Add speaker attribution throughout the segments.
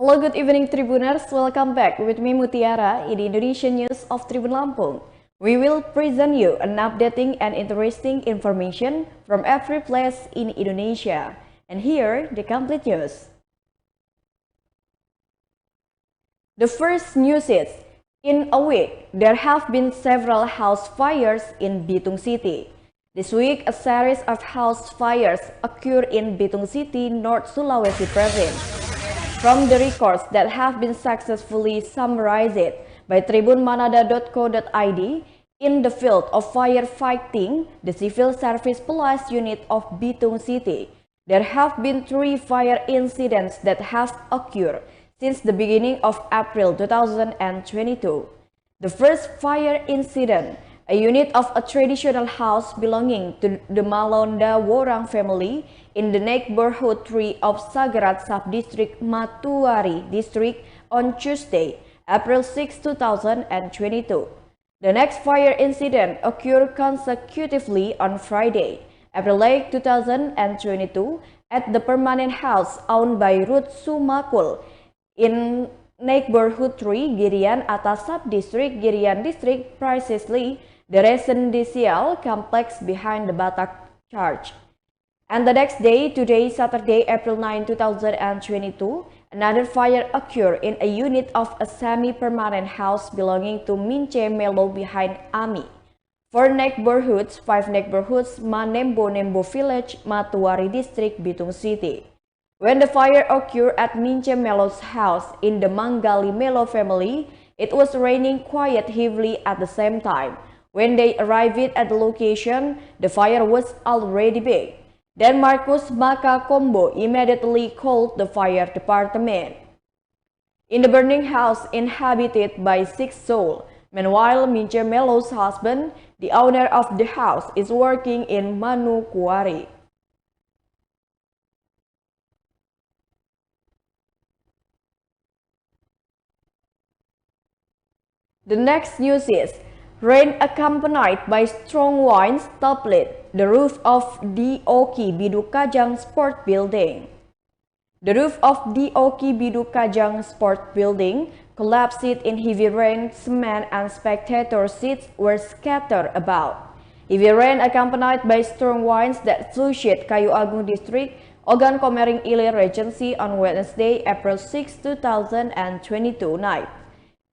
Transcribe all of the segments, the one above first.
Speaker 1: Hello, good evening Tribuners. Welcome back with me Mutiara in the Indonesian News of Tribun Lampung. We will present you an updating and interesting information from every place in Indonesia. And here, the complete news. The first news is, in a week, there have been several house fires in Bitung City. This week, a series of house fires occurred in Bitung City, North Sulawesi Province. From the records that have been successfully summarized by tribunmanada.co.id, in the field of firefighting, the Civil Service Police Unit of Bitung City, there have been 3 fire incidents that have occurred since the beginning of April 2022. The first fire incident, a unit of a traditional house belonging to the Malonda Worang family in the neighborhood 3 of Sagarat Sub-District Matuari District on Tuesday, April 6, 2022. The next fire incident occurred consecutively on Friday, April 8, 2022 at the permanent house owned by Ruth Sumakul in neighborhood 3 Girian Atas Sub-District Girian District, precisely the residential complex behind the Batak Church. And the next day, today, Saturday, April 9, 2022, another fire occurred in a unit of a semi-permanent house belonging to Mince Melo behind Ami. 4 neighborhoods, 5 neighborhoods, Manembo Nembo Village, Matuari District, Bitung City. When the fire occurred at Mince Melo's house in the Manggali Melo family, it was raining quite heavily at the same time. When they arrived at the location, the fire was already big. Then Marcus Maka Combo immediately called the fire department. In the burning house inhabited by 6 souls, meanwhile Mince Melo's husband, the owner of the house, is working in Manokwari. The next news is, rain accompanied by strong winds toppled the roof of Dioki Bidukajang Sport Building. The roof of Dioki Bidukajang Sport Building collapsed in heavy rain. Cement and spectator seats were scattered about. Heavy rain accompanied by strong winds that flushed Kayu Agung District, Ogan Komering Ilir Regency on Wednesday, April 6, 2022 night,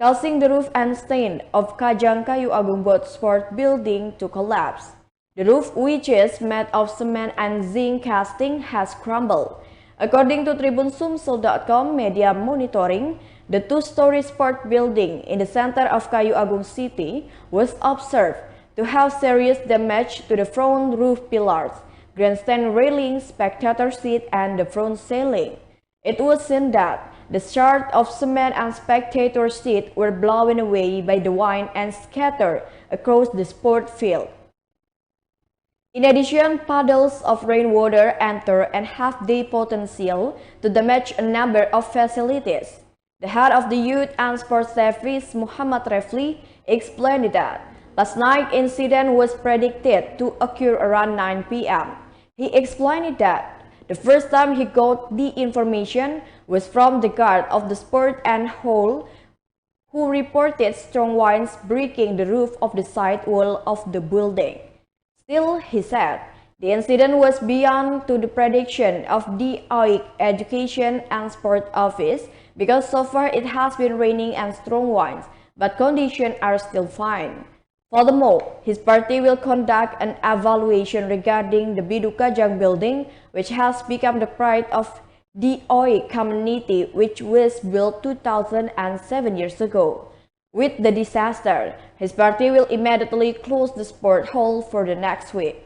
Speaker 1: causing the roof and stand of Kajang Kayu Agung Boat Sport Building to collapse. The roof, which is made of cement and zinc casting, has crumbled. According to TribunSumsel.com media monitoring, the 2-story sport building in the center of Kayu Agung City was observed to have serious damage to the front roof pillars, grandstand railing, spectator seat, and the front ceiling. It was seen that the shards of cement and spectator seat were blown away by the wind and scattered across the sport field. In addition, puddles of rainwater enter and have the potential to damage a number of facilities. The head of the Youth and Sports Service, Muhammad Refli, explained that last night's incident was predicted to occur around 9 p.m. He explained that the first time he got the information was from the guard of the sport and hall, who reported strong winds breaking the roof of the side wall of the building. Still, he said, the incident was beyond to the prediction of the OIC Education and Sport Office because so far it has been raining and strong winds, but conditions are still fine. Furthermore, his party will conduct an evaluation regarding the Bidukajang building, which has become the pride of the OIC community, which was built 2007 years ago. With the disaster, his party will immediately close the sport hall for the next week.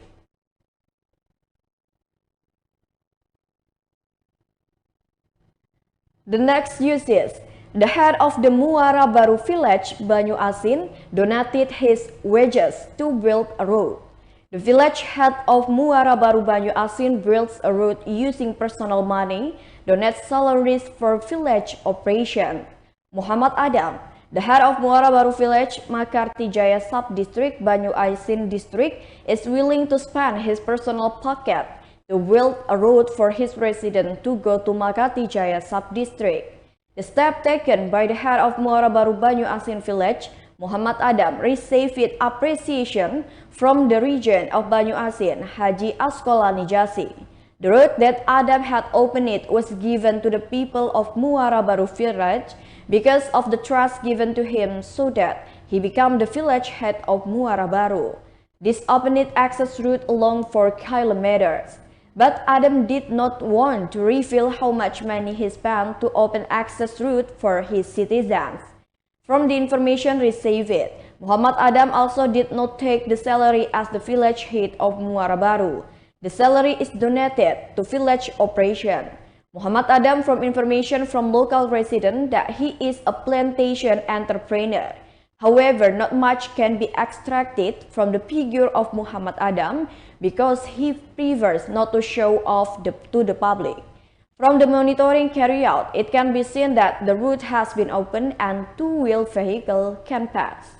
Speaker 1: The next news is, the head of the Muara Baru village, Banyu Asin, donated his wages to build a road. The village head of Muara Baru Banyu Asin builds a road using personal money, donates salaries for village operation. Muhammad Adam, the head of Muara Baru Village, Makarti Jaya Sub-District, Banyu Asin District, is willing to spend his personal pocket to build a road for his residents to go to Makarti Jaya Sub-District. The step taken by the head of Muara Baru Banyu Asin village, Muhammad Adam, received appreciation from the region of Banyu Asin, Haji Asqalani Jasi. The road that Adam had opened it was given to the people of Muara Baru village because of the trust given to him so that he became the village head of Muara Baru. This opened access route along 4 kilometers. But Adam did not want to reveal how much money he spent to open access route for his citizens. From the information received, Muhammad Adam also did not take the salary as the village head of Muara Baru. The salary is donated to village operation. Muhammad Adam, from information from local residents, that he is a plantation entrepreneur. However, not much can be extracted from the figure of Muhammad Adam because he prefers not to show off to the public. From the monitoring carried out, it can be seen that the route has been opened and two-wheel vehicle can pass.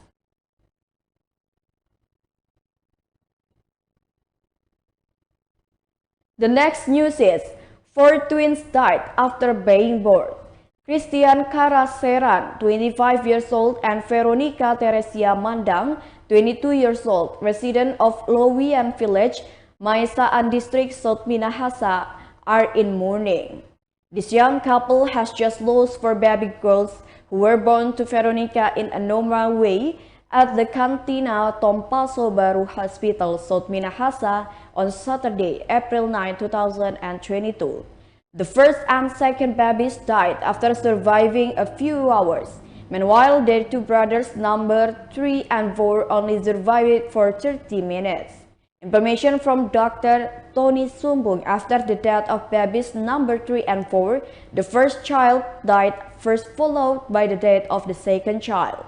Speaker 1: The next news is 4 twins died after being born. Christian Karaseran, 25 years old, and Veronica Teresia Mandang, 22 years old, resident of Lowian Village, Maesaan District, South Minahasa, are in mourning. This young couple has just lost 4 baby girls who were born to Veronica in a normal way at the Cantina Tompaso Baru Hospital, South Minahasa, on Saturday, April 9, 2022. The first and second babies died after surviving a few hours. Meanwhile, their 2 brothers, number 3 and 4, only survived for 30 minutes. Information from Dr. Tony Sumbung: after the death of babies number 3 and 4, the first child died first, followed by the death of the second child.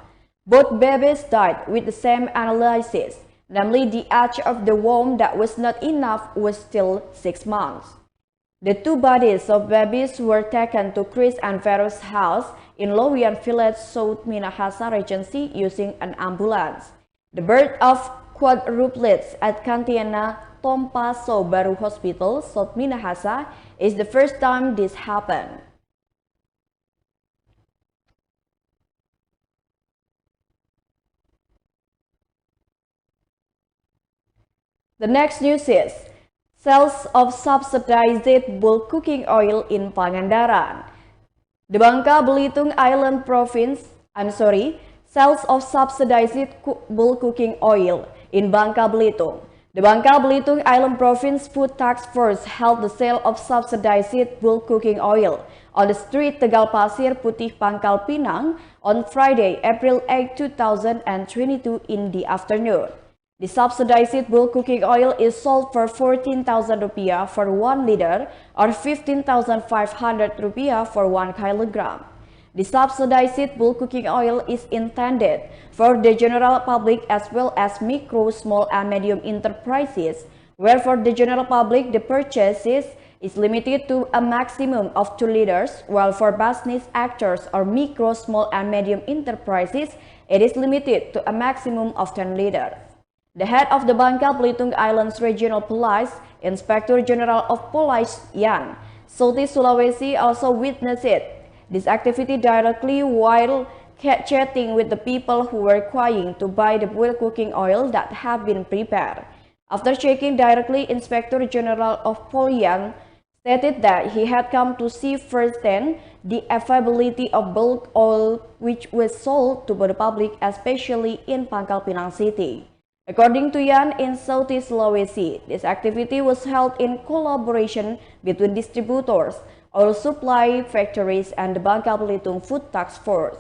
Speaker 1: Both babies died with the same analysis, namely the age of the womb that was not enough was still 6 months. The 2 bodies of babies were taken to Chris and Vero's house in Lowian Village, South Minahasa Regency using an ambulance. The birth of quadruplets at Cantina Tompaso Baru Hospital, South Minahasa, is the first time this happened. The next news is sales of subsidized bulk cooking oil in Pangandaran. The Bangka Belitung Island Province, sales of subsidized bulk cooking oil in Bangka Belitung. The Bangka Belitung Island Province Food Task Force held the sale of subsidized bulk cooking oil on the street Tegal Pasir Putih, Pangkal Pinang on Friday, April 8, 2022 in the afternoon. The subsidized bulk cooking oil is sold for 14,000 rupiah for 1 liter or 15,500 rupiah for 1 kilogram. The subsidized bulk cooking oil is intended for the general public as well as micro, small, and medium enterprises, where for the general public the purchases is limited to a maximum of 2 liters, while for business actors or micro, small, and medium enterprises it is limited to a maximum of 10 liters. The head of the Bangka Belitung Islands Regional Police, Inspector General of Police Yan Soti Sulawesi, also witnessed this activity directly while chatting with the people who were trying to buy the bulk cooking oil that have been prepared. After checking directly, Inspector General of Police Yan stated that he had come to see firsthand the availability of bulk oil which was sold to the public, especially in Pangkal Pinang City. According to Yan in Southeast Sulawesi, this activity was held in collaboration between distributors, oil supply factories, and the Bangka Belitung Food Task Force.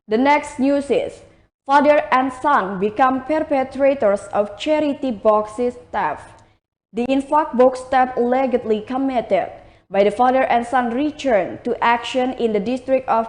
Speaker 1: The next news is father and son become perpetrators of charity boxes theft. The infaq box theft allegedly committed by the father and son returned to action in the district of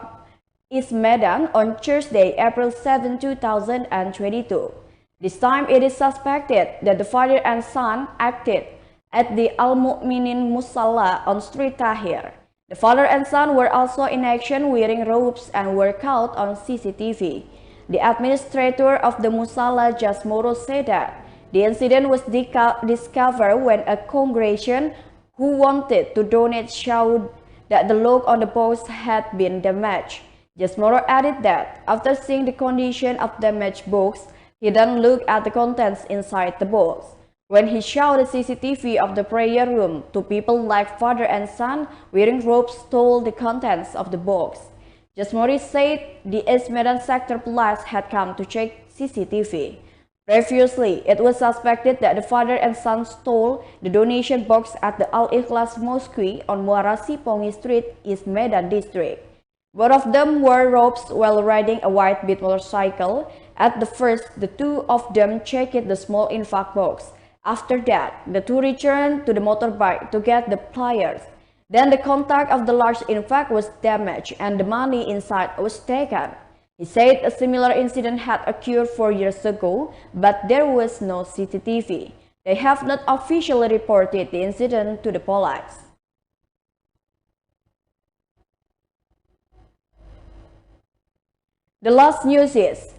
Speaker 1: East Medan on Thursday, April 7, 2022. This time it is suspected that the father and son acted at the Al Mu'minin Musalla on Street Tahir. The father and son were also in action wearing robes and were caught on CCTV. The administrator of the Musalla, Jasmoro, said that The incident was discovered when a congregation who wanted to donate showed that the lock on the box had been damaged. Jasmoro added that after seeing the condition of the damaged box, he then looked at the contents inside the box. When he showed the CCTV of the prayer room to people like father and son wearing robes stole the contents of the box. Jasmori said the East Medan sector police had come to check CCTV. Previously, it was suspected that the father and son stole the donation box at the Al-Ikhlas Mosque on Muara Sipongi Street, East Medan District. Both of them wore robes while riding a white beat motorcycle. At the first, the two of them checked the small infaq box. After that, the two returned to the motorbike to get the pliers. Then the contact of the large infaq was damaged and the money inside was taken. He said a similar incident had occurred 4 years ago, but there was no CCTV. They have not officially reported the incident to the police. The last news is,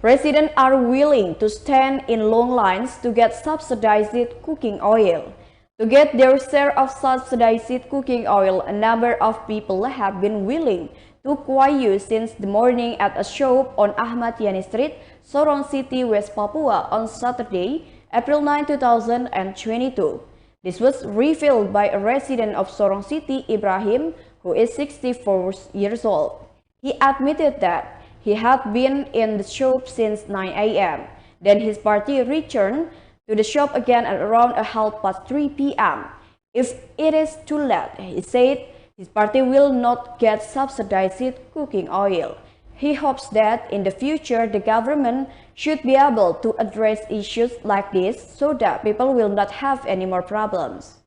Speaker 1: residents are willing to stand in long lines to get subsidized cooking oil. To get their share of subsidized cooking oil, a number of people have been willing to queue since the morning at a shop on Ahmad Yani Street, Sorong City, West Papua on Saturday, April 9, 2022. This was revealed by a resident of Sorong City, Ibrahim, who is 64 years old. He admitted that he had been in the shop since 9 a.m. Then his party returned to the shop again at around 3:30 p.m. If it is too late, he said, his party will not get subsidized cooking oil. He hopes that in the future the government should be able to address issues like this so that people will not have any more problems.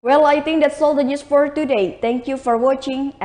Speaker 1: Well, I think that's all the news for today. Thank you for watching and